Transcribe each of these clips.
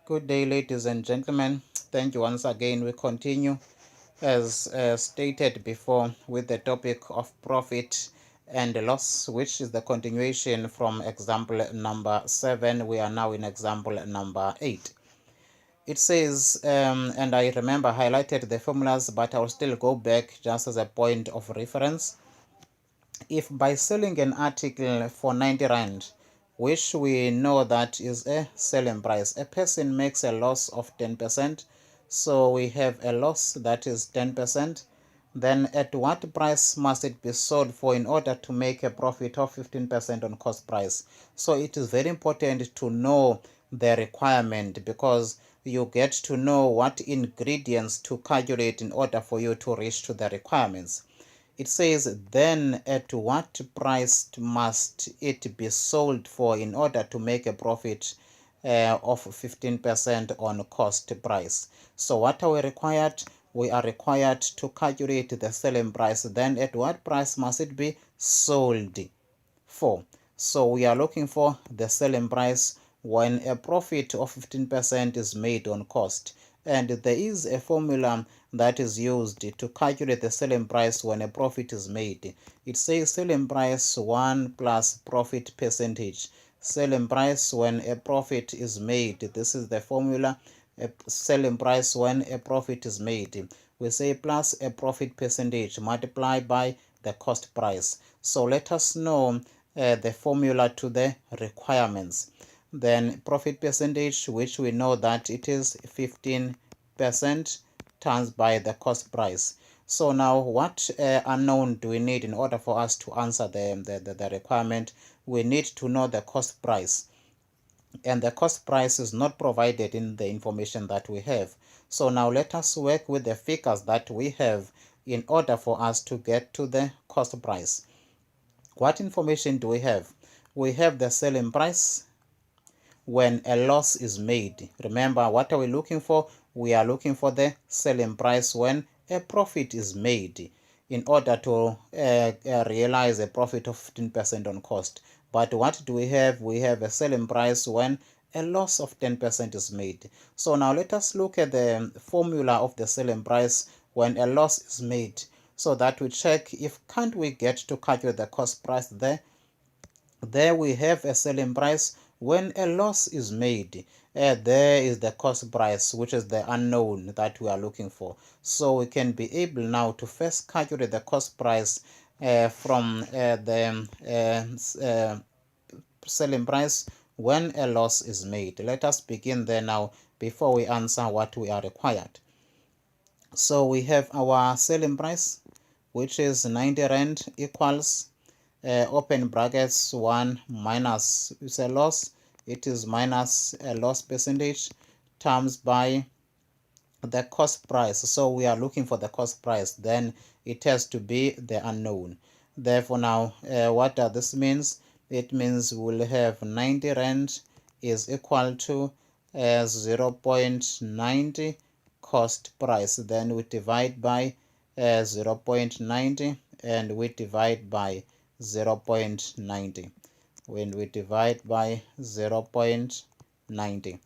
Good day, ladies and gentlemen. Thank you once again. We continue, as stated before, with the topic of profit and loss, which is the continuation from example number 7. We are now in example number 8. It says, and I remember highlighted the formulas, but I'll still go back just as a point of reference. If by selling an article for 90 Rand, which we know that is a selling price, a person makes a loss of 10%, so we have a loss that is 10%, then at what price must it be sold for in order to make a profit of 15% on cost price? So it is very important to know the requirement, because you get to know what ingredients to calculate in order for you to reach to the requirements. It says, then at what price must it be sold for in order to make a profit of 15% on cost price? So what are we required? We are required to calculate the selling price. Then at what price must it be sold for? So we are looking for the selling price when a profit of 15% is made on cost. And there is a formula that is used to calculate the selling price when a profit is made. It says selling price 1 plus profit percentage. Selling price when a profit is made. This is the formula. Selling price when a profit is made. We say plus a profit percentage multiplied by the cost price. So let us know the formula to the requirements. Then profit percentage, which we know that it is 15% times by the cost price. So now what unknown do we need in order for us to answer the requirement? We need to know the cost price, and the cost price is not provided in the information that we have. So now let us work with the figures that we have in order for us to get to the cost price. What information do we have? We have the selling price when a loss is made. Remember, what are we looking for? We are looking for the selling price when a profit is made in order to realize a profit of 15% on cost. But what do we have? We have a selling price when a loss of 10% is made. So now let us look at the formula of the selling price when a loss is made, so that we check if can't we get to calculate the cost price there. There we have a selling price when a loss is made. There is the cost price, which is the unknown that we are looking for. So we can be able now to first calculate the cost price from the selling price when a loss is made. Let us begin there now before we answer what we are required. So we have our selling price, which is 90 Rand, equals open brackets 1 minus, it's a loss, it is minus a loss percentage times by the cost price. So we are looking for the cost price, then it has to be the unknown. Therefore now what does this means? It means we'll have 90 Rand is equal to 0.90 cost price. Then we divide by 0.90 and we divide by 0.90. When we divide by 0.90,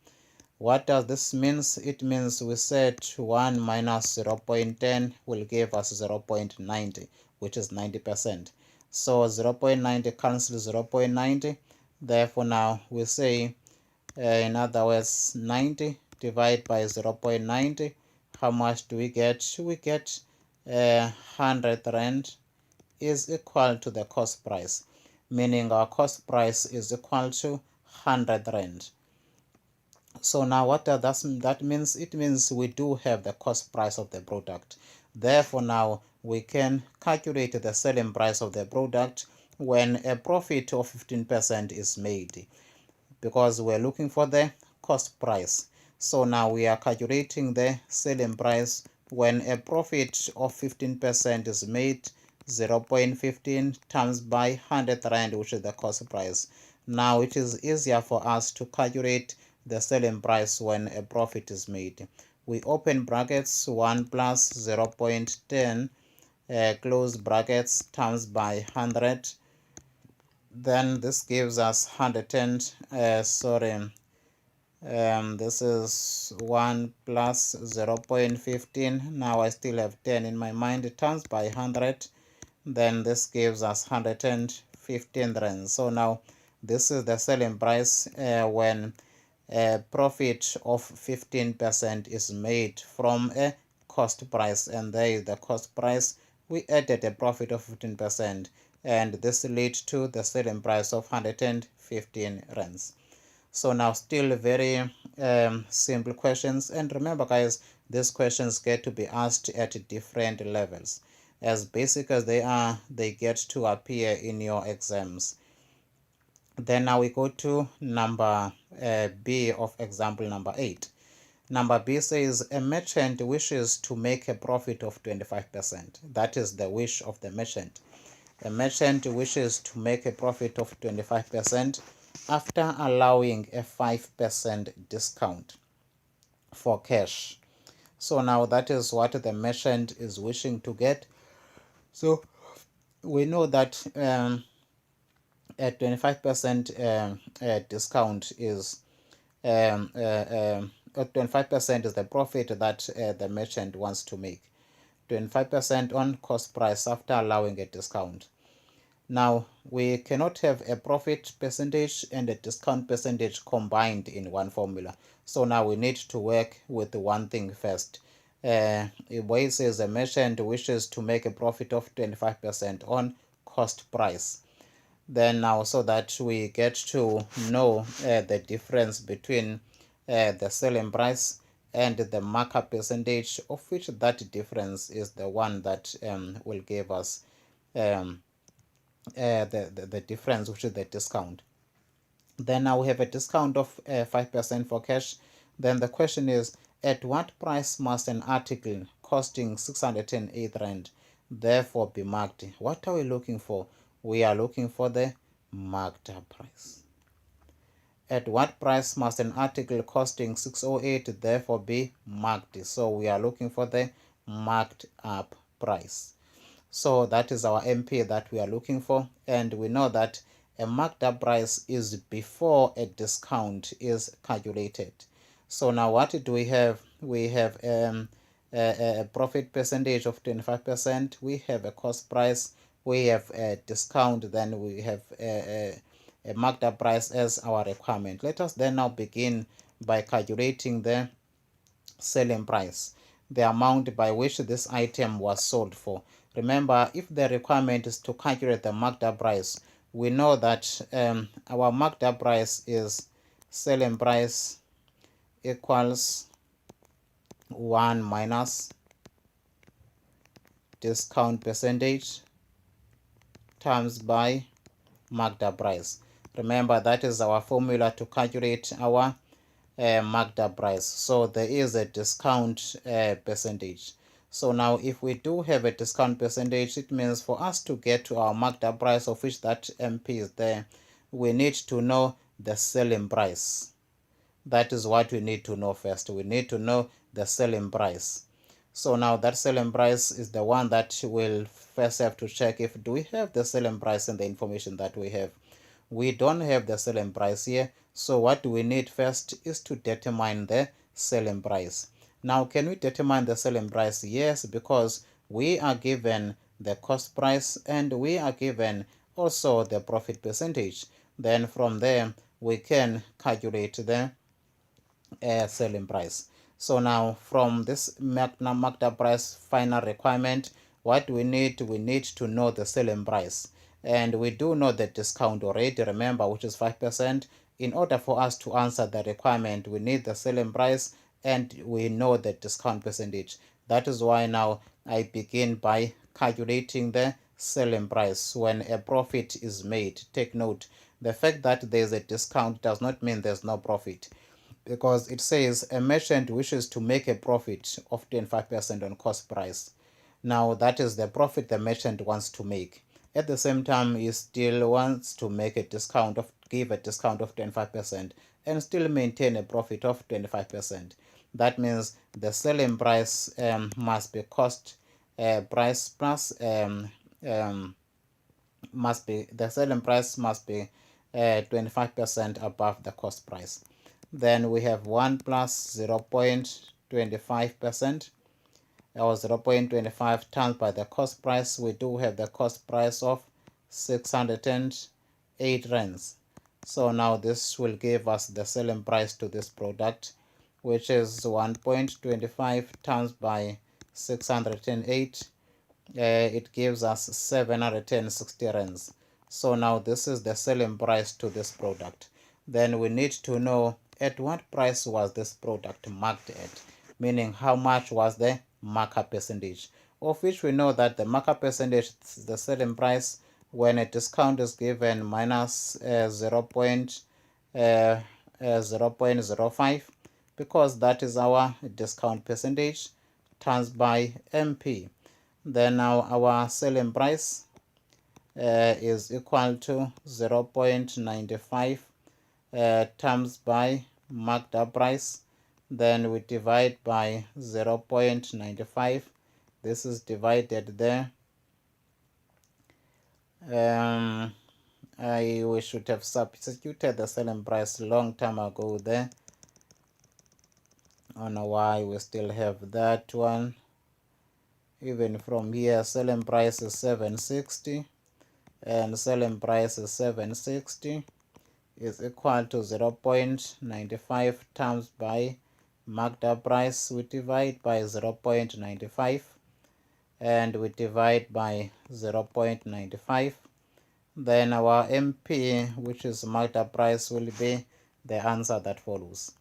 what does this means? It means we said 1 minus 0.10 will give us 0.90, which is 90%. So 0.90 cancels 0.90. Therefore now we say, in other words, 90 divided by 0.90. How much do we get? We get 100 Rand is equal to the cost price, meaning our cost price is equal to 100 Rand. So now what does that means? It means we do have the cost price of the product. Therefore now we can calculate the selling price of the product when a profit of 15% is made, because we're looking for the cost price. So now we are calculating the selling price when a profit of 15% is made. 0.15 times by 100 Rand, which is the cost price. Now it is easier for us to calculate the selling price when a profit is made. We open brackets 1 plus 0.10 close brackets times by 100. Then this gives us 110, This is 1 plus 0.15. Now I still have 10 in my mind. Times by 100. Then this gives us 115 rands. So now this is the selling price when a profit of 15% is made from a cost price, and there is the cost price. We added a profit of 15%, and this leads to the selling price of 115 rands. So now still very simple questions, and remember guys, these questions get to be asked at different levels. As basic as they are, they get to appear in your exams. Then now we go to number B of example number 8. Number B says a merchant wishes to make a profit of 25%. That is the wish of the merchant. A merchant wishes to make a profit of 25% after allowing a 5% discount for cash. So now that is what the merchant is wishing to get. So we know that a 25% discount is 25% is the profit that the merchant wants to make. 25% on cost price after allowing a discount. Now, we cannot have a profit percentage and a discount percentage combined in one formula. So now we need to work with one thing first. Where it says a merchant wishes to make a profit of 25% on cost price. Then now, so that we get to know the difference between the selling price and the markup percentage, of which that difference is the one that will give us the difference, which is the discount. Then now we have a discount of 5% for cash. Then the question is, at what price must an article costing 608 rand therefore be marked? What are we looking for? We are looking for the marked up price. At what price must an article costing 608 therefore be marked? So we are looking for the marked up price. So that is our MP that we are looking for, and we know that a marked up price is before a discount is calculated. So now what do we have? We have a profit percentage of 25%, we have a cost price, we have a discount, then we have a marked up price as our requirement. Let us then now begin by calculating the selling price, the amount by which this item was sold for. Remember, if the requirement is to calculate the marked up price, we know that our marked up price is selling price equals 1 minus discount percentage times by marked up price. Remember, that is our formula to calculate our marked up price. So there is a discount percentage. So now if we do have a discount percentage, it means for us to get to our marked up price, of which that MP is there, we need to know the selling price. That is what we need to know first. We need to know the selling price. So now that selling price is the one that we'll first have to check if do we have the selling price in the information that we have. We don't have the selling price here, so what we need first is to determine the selling price. Now, can we determine the selling price? Yes, because we are given the cost price and we are given also the profit percentage. Then from there, we can calculate the selling price. So now from this marked up price final requirement, what we need to know the selling price. And we do know the discount already, remember, which is 5%. In order for us to answer the requirement, we need the selling price and we know the discount percentage. That is why now I begin by calculating the selling price when a profit is made. Take note, the fact that there's a discount does not mean there's no profit, because it says a merchant wishes to make a profit of 25% on cost price. Now that is the profit the merchant wants to make. At the same time, he still wants to make a discount of give a discount of 25% and still maintain a profit of 25%. That means the selling price must be cost price plus must be the selling price must be 25% above the cost price. Then we have 1 plus 0.25%, or 0.25 times by the cost price. We do have the cost price of 608 rands. So now this will give us the selling price to this product, which is 1.25 times by 608. It gives us 760 rands. So now this is the selling price to this product. Then we need to know at what price was this product marked at, meaning how much was the markup percentage, of which we know that the markup percentage is the selling price when a discount is given minus 0.05, because that is our discount percentage, times by MP. Then now our selling price is equal to 0.95 times by marked up price. Then we divide by 0.95. This is divided there. We should have substituted the selling price long time ago there. I don't know why we still have that one. Even from here, selling price is 760 and selling price is 760 is equal to 0.95 times by marked up price. We divide by 0.95 and we divide by 0.95. Then our MP, which is marked up price, will be the answer that follows.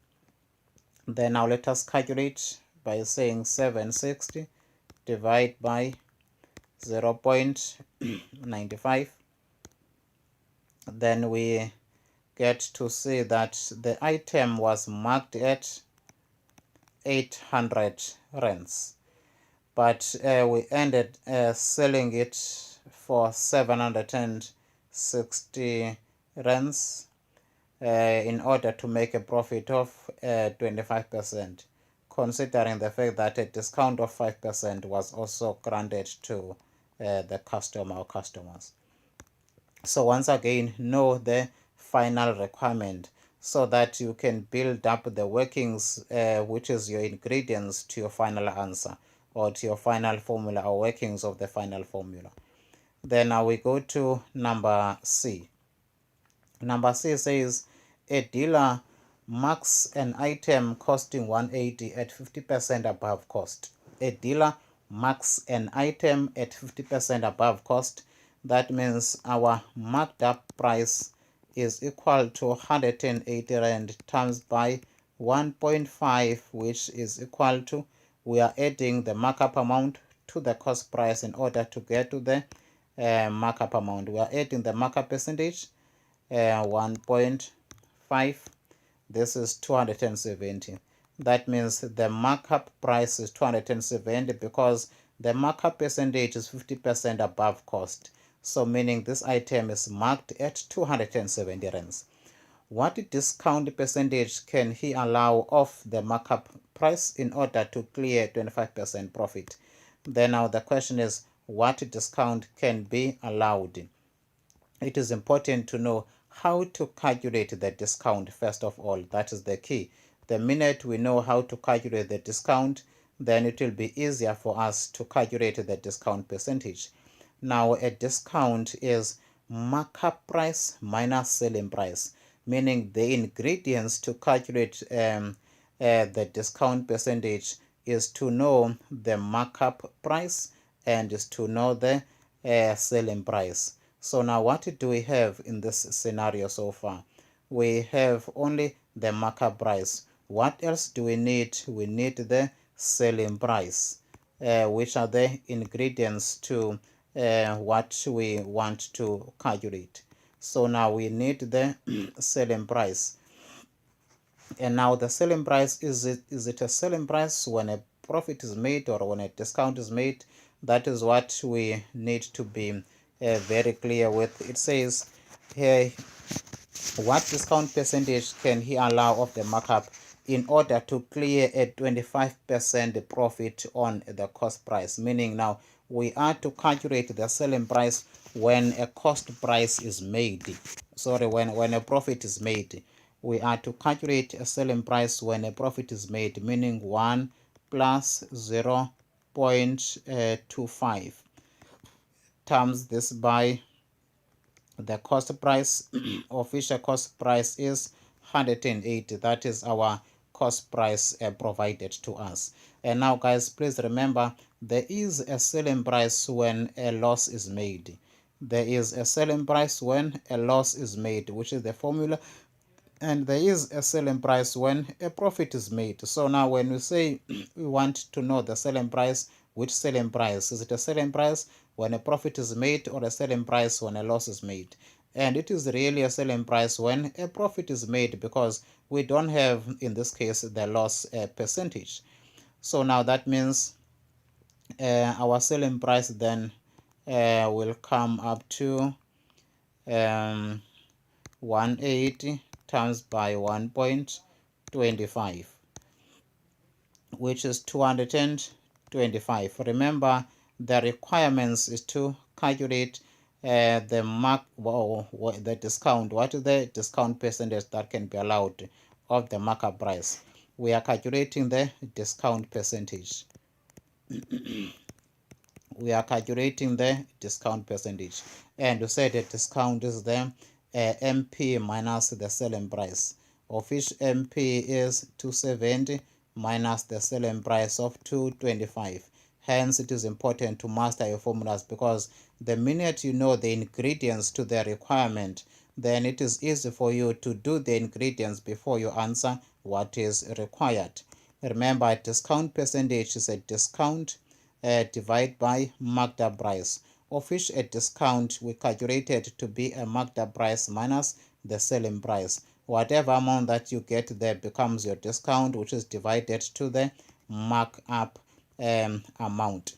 Then now let us calculate by saying 760 divide by 0.95. Then we get to see that the item was marked at 800 rands, but we ended selling it for 760 rands in order to make a profit of 25%, considering the fact that a discount of 5% was also granted to the customer or customers. So once again, know the final requirement so that you can build up the workings, which is your ingredients to your final answer or to your final formula or workings of the final formula. Then now we go to number C. Number C says a dealer marks an item costing 180 at 50% above cost. A dealer marks an item at 50% above cost. That means our marked up price is equal to 180 rand times by 1.5, which is equal to, we are adding the markup amount to the cost price in order to get to the markup amount. We are adding the markup percentage, 1.5. This is 270. That means the markup price is 270 because the markup percentage is 50% above cost. So meaning this item is marked at 270 rands. What discount percentage can he allow off the markup price in order to clear 25% profit? Then now the question is, what discount can be allowed? It is important to know how to calculate the discount first of all. That is the key. The minute we know how to calculate the discount, then it will be easier for us to calculate the discount percentage. Now a discount is markup price minus selling price, meaning the ingredients to calculate the discount percentage is to know the markup price and is to know the selling price. So now what do we have in this scenario so far? We have only the markup price. What else do we need? We need the selling price, which are the ingredients to what we want to calculate. So now we need the selling price. And now the selling price, is it a selling price when a profit is made or when a discount is made? That is what we need to be very clear with. It says here, what discount percentage can he allow of the markup in order to clear a 25% profit on the cost price? Meaning now we are to calculate the selling price when a cost price is made. Sorry, when a profit is made. we are to calculate a selling price when a profit is made, meaning 1 plus 0.25 times this by the cost price. Official cost price is 180. That is our cost price provided to us. And now guys, please remember, there is a selling price when a loss is made. There is a selling price when a loss is made, which is the formula, and there is a selling price when a profit is made. So now when we say we want to know the selling price, which selling price? Is it a selling price when a profit is made, or a selling price when a loss is made? And it is really a selling price when a profit is made, because we don't have, in this case, the loss percentage. So now that means our selling price then will come up to 180 times by 1.25, which is 225. Remember, the requirements is to calculate the discount. What is the discount percentage that can be allowed of the markup price? We are calculating the discount percentage. We are calculating the discount percentage, and we say the discount is the MP minus the selling price, of which MP is 270 minus the selling price of 225. Hence, it is important to master your formulas, because the minute you know the ingredients to the requirement, then it is easy for you to do the ingredients before you answer what is required. Remember, discount percentage is a discount divided by marked up price, of which a discount we calculated to be a marked up price minus the selling price. Whatever amount that you get there becomes your discount, which is divided to the markup amount.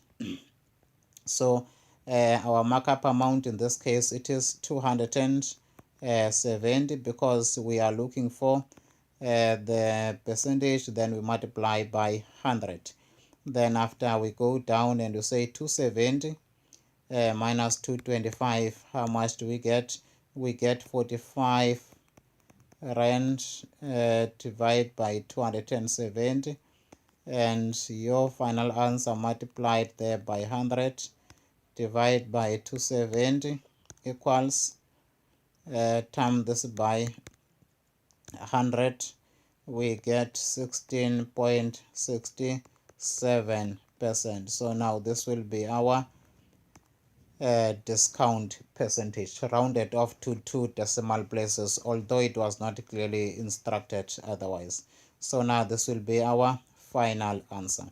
So our markup amount in this case, it is 270, because we are looking for the percentage, then we multiply by 100. Then after we go down and we say 270 minus 225, how much do we get? We get 45 rand divided by 270, and your final answer multiplied there by 100 divided by 270 equals times this by 100, we get 16.67%. So now this will be our discount percentage, rounded off to 2 decimal places, although it was not clearly instructed otherwise. So now this will be our final answer.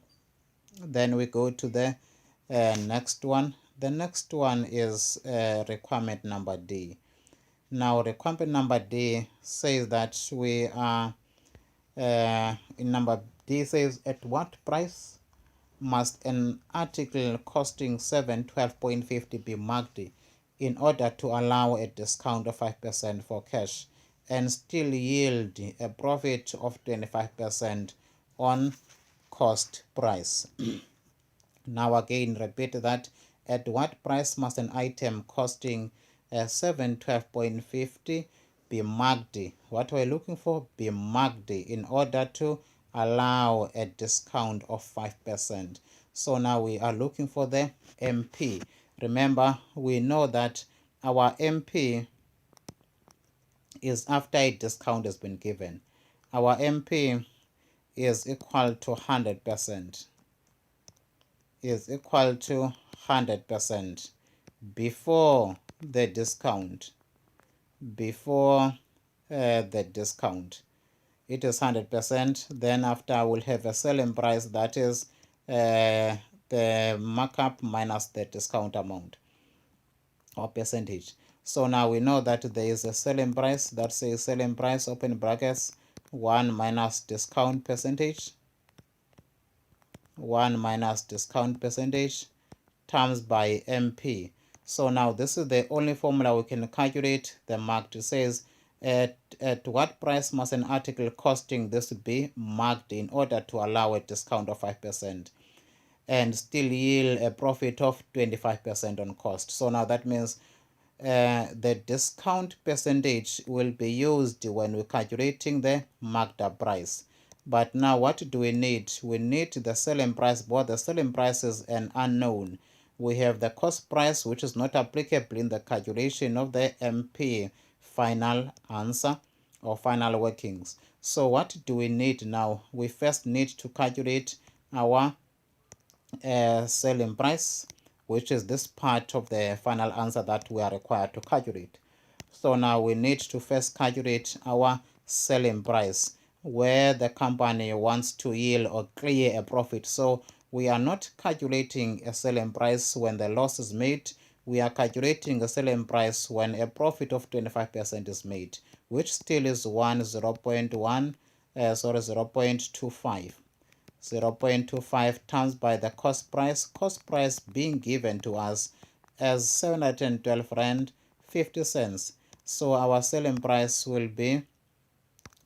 Then we go to the next one. The next one is requirement number D. Now requirement number D says that we are in number D says, at what price must an article costing 712.50 be marked in order to allow a discount of 5% for cash and still yield a profit of 25% on cost price? Now again, repeat that. At what price must an item costing 712.50 be marked? What we're looking for, be marked in order to allow a discount of 5%. So now we are looking for the MP. Remember, we know that our MP is after a discount has been given. Our MP is equal to 100%. Is equal to 100% before the discount. Before the discount, it is 100%. Then after we'll have a selling price, that is the markup minus the discount amount or percentage. So now we know that there is a selling price, that says selling price, open brackets, 1 minus discount percentage, 1 minus discount percentage times by MP. So now this is the only formula we can calculate the marked. It says at what price must an article costing this be marked in order to allow a discount of 5% and still yield a profit of 25% on cost. So now that means the discount percentage will be used when we're calculating the marked up price. But now what do we need? We need the selling price, but the selling price is an unknown. We have the cost price, which is not applicable in the calculation of the MP final answer or final workings. So what do we need now? We first need to calculate our selling price, which is this part of the final answer that we are required to calculate. So now we need to first calculate our selling price, where the company wants to yield or clear a profit. So we are not calculating a selling price when the loss is made. We are calculating a selling price when a profit of 25% is made, which still is 0.25. 0.25 times by the cost price being given to us as 712 rand 50 cents. So our selling price will be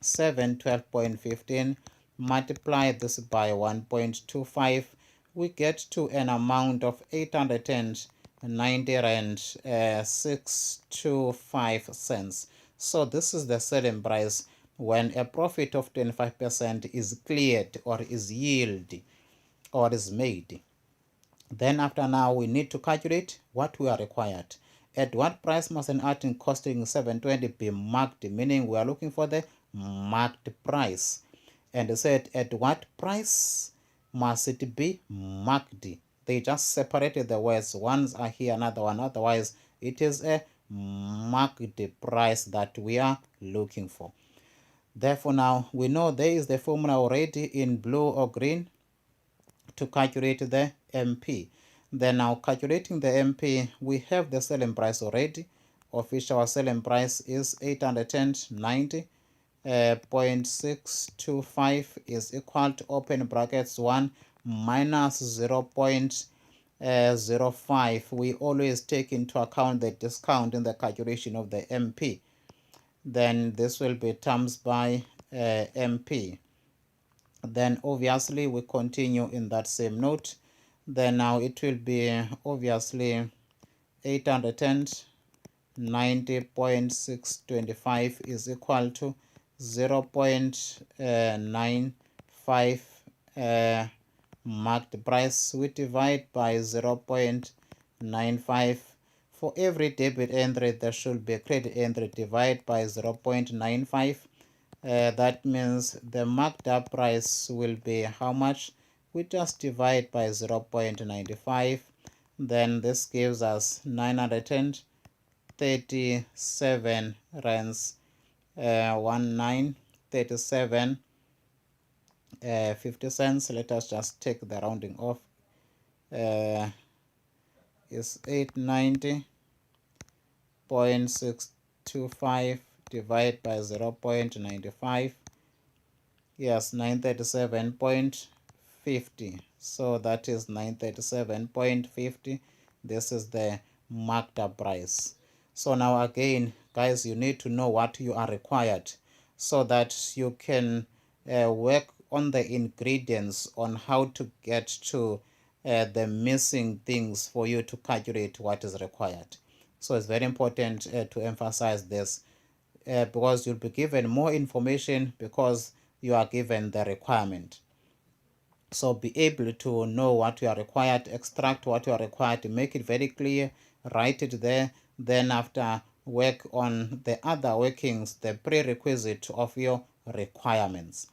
712.15. Multiply this by 1.25, we get to an amount of 890 rand 625 cents. So this is the selling price when a profit of 25% is cleared or is yielded or is made. Then after now we need to calculate what we are required. At what price must an item costing 720 be marked? Meaning we are looking for the marked price. And they said at what price must it be marked? They just separated the words. Ones are here, another one. Otherwise, it is a marked price that we are looking for. Therefore, now we know there is the formula already in blue or green to calculate the MP. Then now calculating the MP, we have the selling price already, of which our selling price is 890.625 is equal to open brackets 1 minus 0.05. We always take into account the discount in the calculation of the MP. Then this will be times by MP. Then obviously we continue in that same note. Then now it will be obviously 890.625 is equal to 0.95 marked price. We divide by 0.95. For every debit entry there should be a credit entry. Divide by 0.95. That means the marked up price will be how much? We just divide by 0.95. Then this gives us 937 rands 1937 50 cents. Let us just take the rounding off. Is 890.625 divided by 0.95. Yes, 937.50. So that is 937.50. This is the marked up price. So now again, guys, you need to know what you are required so that you can work on the ingredients on how to get to the missing things for you to calculate what is required. So it's very important to emphasize this because you'll be given more information because you are given the requirement. So be able to know what you are required, extract what you are required, to make it very clear, write it there. Then after, work on the other workings, the prerequisite of your requirements.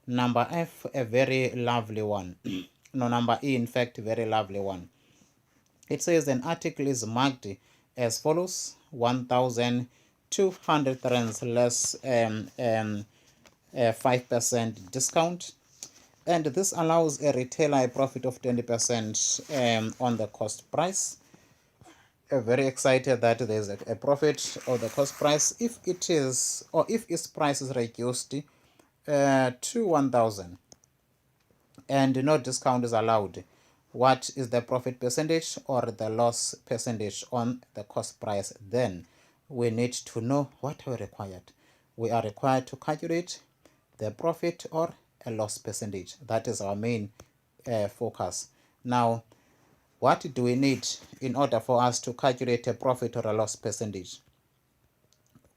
Number F, a very lovely one. No, number E, in fact, very lovely one. It says an article is marked as follows: 1,200 rands less 5% discount. And this allows a retailer a profit of 20% on the cost price. Very excited that there's a profit of the cost price if it is, or if its price is reduced to 1,000 and no discount is allowed. What is the profit percentage or the loss percentage on the cost price? Then we need to know what we are required. We are required to calculate the profit or a loss percentage. That is our main focus. Now, What do we need in order for us to calculate a profit or a loss percentage?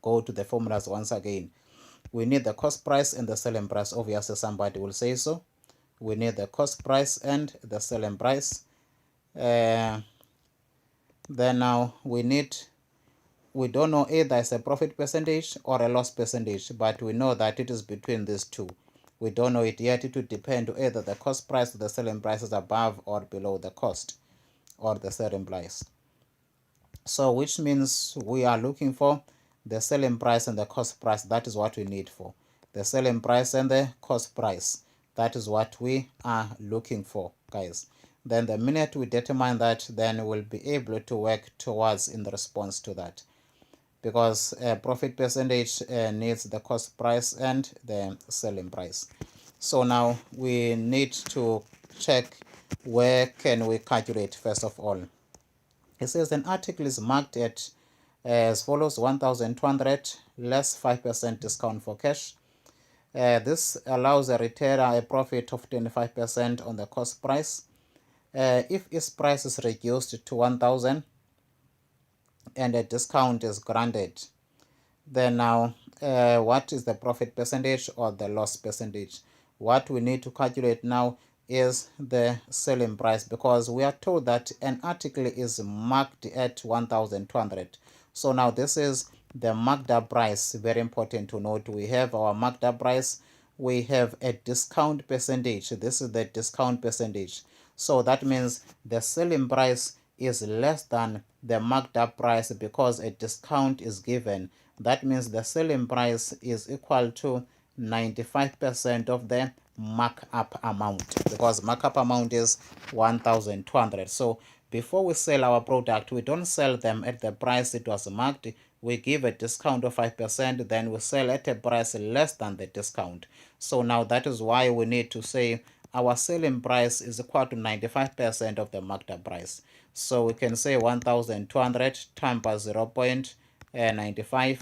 Go to the formulas once again. We need the cost price and the selling price. Obviously, somebody will say so. We need the cost price and the selling price. Then now we don't know either it's a profit percentage or a loss percentage, but we know that it is between these two. We don't know it yet. It would depend on either the cost price or the selling price is above or below the cost or the selling price. So which means we are looking for the selling price and the cost price. That is what we need for. The selling price and the cost price. That is what we are looking for, guys. Then the minute we determine that, then we'll be able to work towards in the response to that. Because profit percentage needs the cost price and the selling price. So now we need to check where can we calculate first of all. It says an article is marked at as follows: 1,200 less 5% discount for cash. This allows a retailer a profit of 25% on the cost price. If its price is reduced to 1,000 and a discount is granted, then now what is the profit percentage or the loss percentage? What we need to calculate now is the selling price, because we are told that an article is marked at 1,200. So now this is the marked up price. Very important to note. We have our marked up price. We have a discount percentage. This is the discount percentage. So that means the selling price is less than the marked up price because a discount is given. That means the selling price is equal to 95% of the markup amount, because markup amount is 1,200. So before we sell our product, we don't sell them at the price it was marked. We give a discount of 5%, then we sell at a price less than the discount. So now that is why we need to say our selling price is equal to 95% of the marked up price. So we can say 1,200 times by 0.95.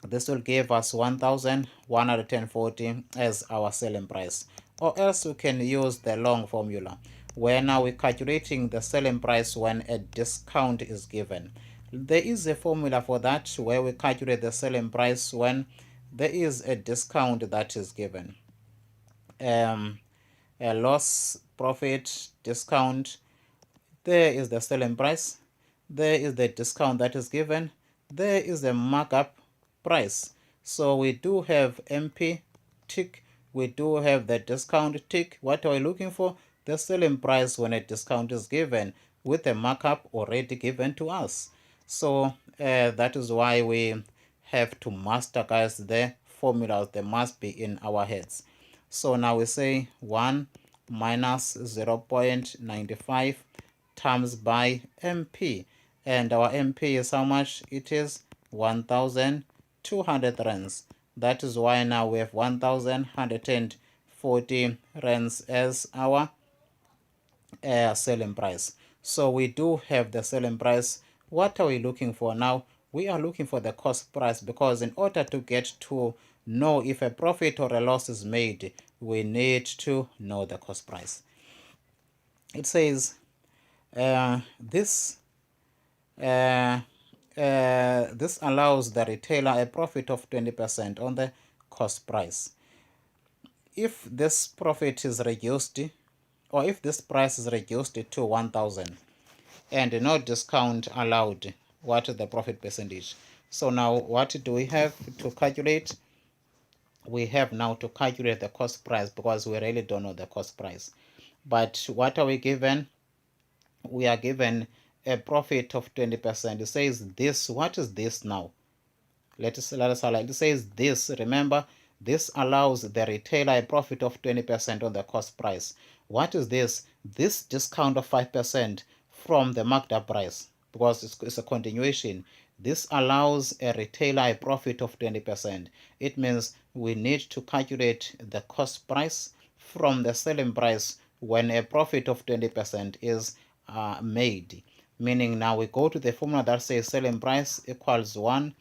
This will give us 1,140 as our selling price. Or else we can use the long formula, where now we're calculating the selling price when a discount is given. There is a formula for that, where we calculate the selling price when there is a discount that is given. A loss, profit, discount. There is the selling price. There is the discount that is given. There is the markup price. So we do have MP tick. We do have the discount tick. What are we looking for? The selling price when a discount is given with a markup already given to us. So that is why we have to master, guys, the formulas. They must be in our heads. So now we say 1 minus 0.95 times by MP. And our MP is how much? It is 1,200 rands. That is why now we have 1,140 rands as our selling price. So we do have the selling price. What are we looking for now? We are looking for the cost price, because in order to get to know if a profit or a loss is made, we need to know the cost price. It says this allows the retailer a profit of 20% on the cost price. If this profit is reduced, or if this price is reduced to 1,000 and no discount allowed, what is the profit percentage? So now what do we have to calculate? We have now to calculate the cost price, because we really don't know the cost price. But what are we given? We are given a profit of 20%. It says this. What is this now? Let us highlight. It says this. Remember, this allows the retailer a profit of 20% on the cost price. What is this? This discount of 5% from the marked up price, because it's a continuation. This allows a retailer a profit of 20%. It means we need to calculate the cost price from the selling price when a profit of 20% is made. Meaning now we go to the formula that says selling price equals 1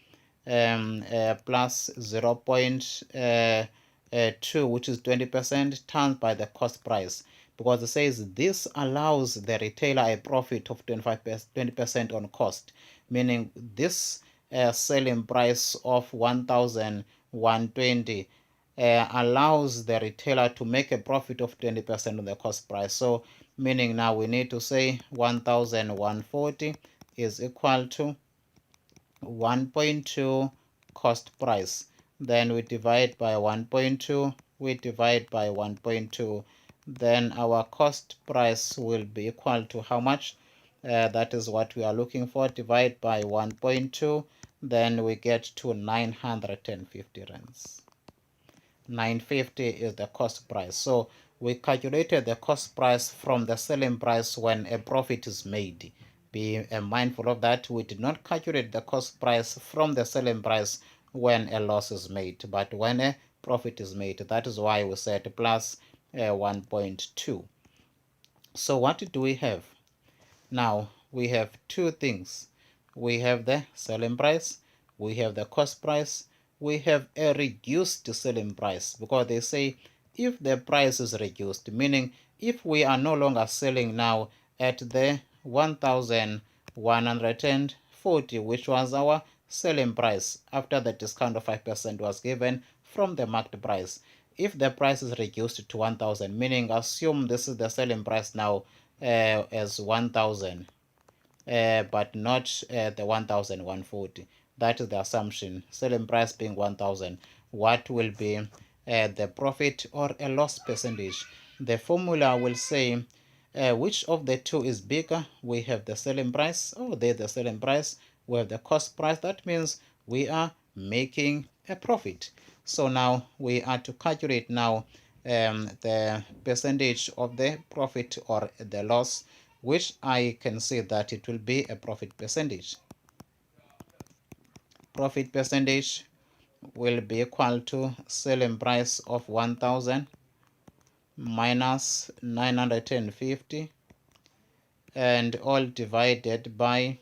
plus 0.2, which is 20%, times by the cost price. because it says this allows the retailer a profit of 20% on cost, meaning this selling price of 1,120 allows the retailer to make a profit of 20% on the cost price. So meaning now we need to say 1,140 is equal to 1.2 cost price. Then we divide by 1.2, we divide by 1.2. Then our cost price will be equal to how much? That is what we are looking for. Divide by 1.2, then we get to 950 rands. 950 is the cost price. So we calculated the cost price from the selling price when a profit is made. Be mindful of that. We did not calculate the cost price from the selling price when a loss is made, but when a profit is made. That is why we said plus 1.2. So what do we have? Now we have two things. We have the selling price, we have the cost price, we have a reduced selling price, because they say if the price is reduced, meaning if we are no longer selling now at the 1,140, which was our selling price after the discount of 5% was given from the market price. If the price is reduced to 1,000, meaning assume this is the selling price now as 1,000, but not the 1,140. That is the assumption. Selling price being 1,000. What will be the profit or a loss percentage? The formula will say which of the two is bigger. We have the selling price. Oh, there's the selling price. We have the cost price. That means we are making a profit. So now we are to calculate now the percentage of the profit or the loss, which I can say that it will be a profit percentage. Profit percentage will be equal to selling price of 1,000 minus 950 and all divided by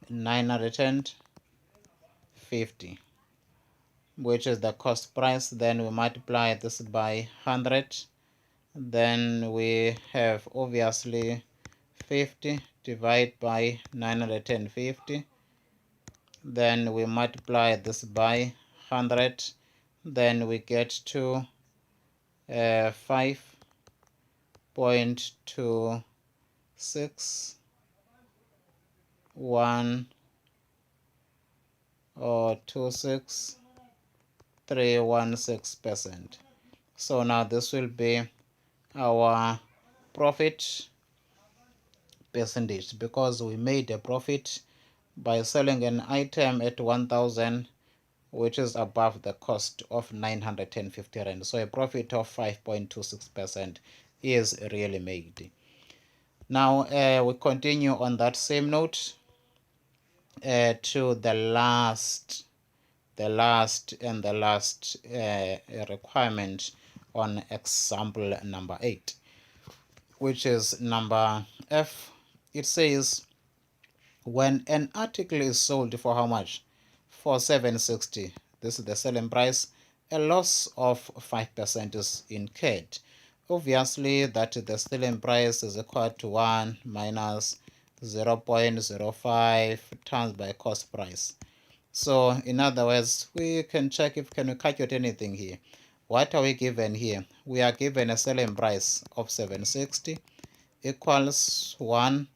950, which is the cost price. Then we multiply this by 100. Then we have obviously 50 divided by 950. Then we multiply this by 100. Then we get to 5.261 or 26316%. So now this will be our profit percentage, because we made a profit by selling an item at 1,000, which is above the cost of 950 rand. So a profit of 5.26% is really made. Now we continue on that same note to the last requirement on example number 8, which is number F. It says when an article is sold for how much? For 760. This is the selling price. A loss of 5% is incurred. Obviously, that the selling price is equal to 1 minus 0.05 times by cost price. So in other words, we can check if can we calculate anything here. What are we given here? We are given a selling price of 760 equals 1.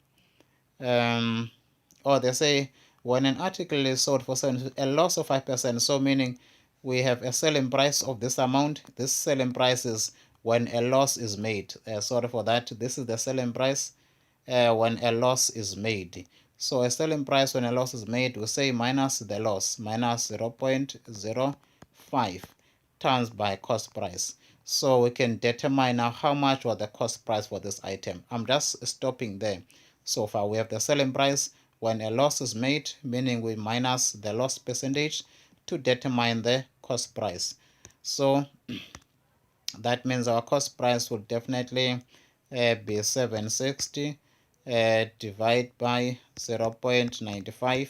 Or they say when an article is sold for a loss of 5%. So meaning we have a selling price of this amount. This selling price is when a loss is made. Sorry for that. This is the selling price when a loss is made. So a selling price when a loss is made, we say minus the loss, minus 0.05 times by cost price. So we can determine now how much was the cost price for this item. I'm just stopping there. So far we have the selling price when a loss is made, meaning we minus the loss percentage to determine the cost price. So that means our cost price will definitely be 760 divide by 0.95.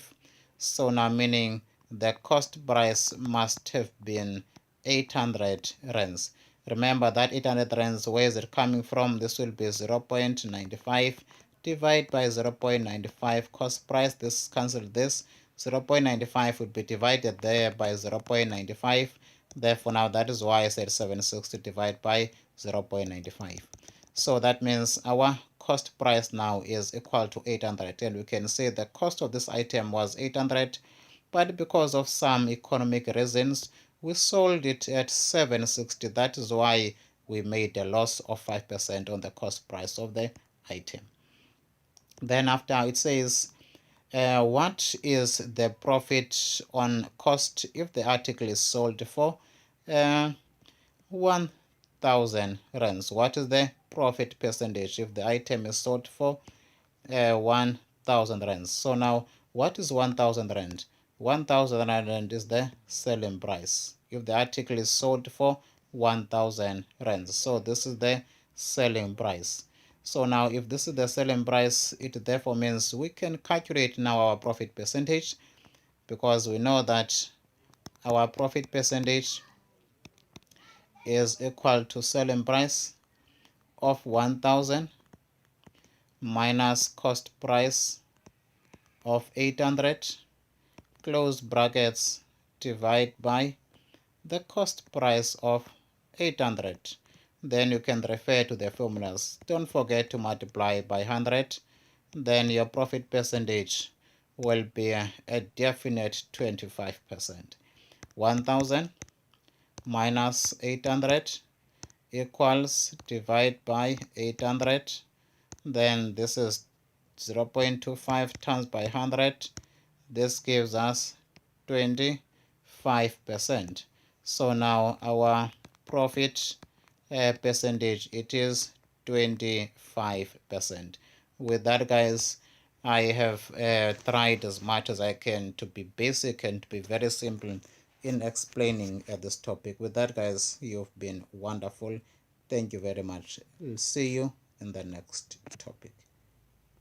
So now meaning the cost price must have been 800 rands. Remember that 800 rands, where is it coming from? This will be 0.95 divided by 0.95 cost price. This cancel this. 0.95 would be divided there by 0.95. Therefore, now that is why I said 760 divided by 0.95. So that means our cost price now is equal to 800, and we can say the cost of this item was 800, but because of some economic reasons we sold it at 760. That is why we made a loss of 5% on the cost price of the item. Then after it says what is the profit on cost if the article is sold for 1,000 rands? What is the profit percentage if the item is sold for 1,000 rands? So now what is 1,000 rand? 1,000 rand is the selling price if the article is sold for 1,000 rands. So this is the selling price. So now if this is the selling price, it therefore means we can calculate now our profit percentage, because we know that our profit percentage is equal to selling price of 1,000 minus cost price of 800 close brackets divide by the cost price of 800. Then you can refer to the formulas. Don't forget to multiply by 100. Then your profit percentage will be a definite 25%. 1,000 minus 800 equals divide by 800. Then this is 0.25 times by 100. This gives us 25%. So now our profit percentage, it is 25%. With that, guys, I have tried as much as I can to be basic and to be very simple in explaining this topic. With that, guys, you've been wonderful. Thank you very much. We'll see you in the next topic.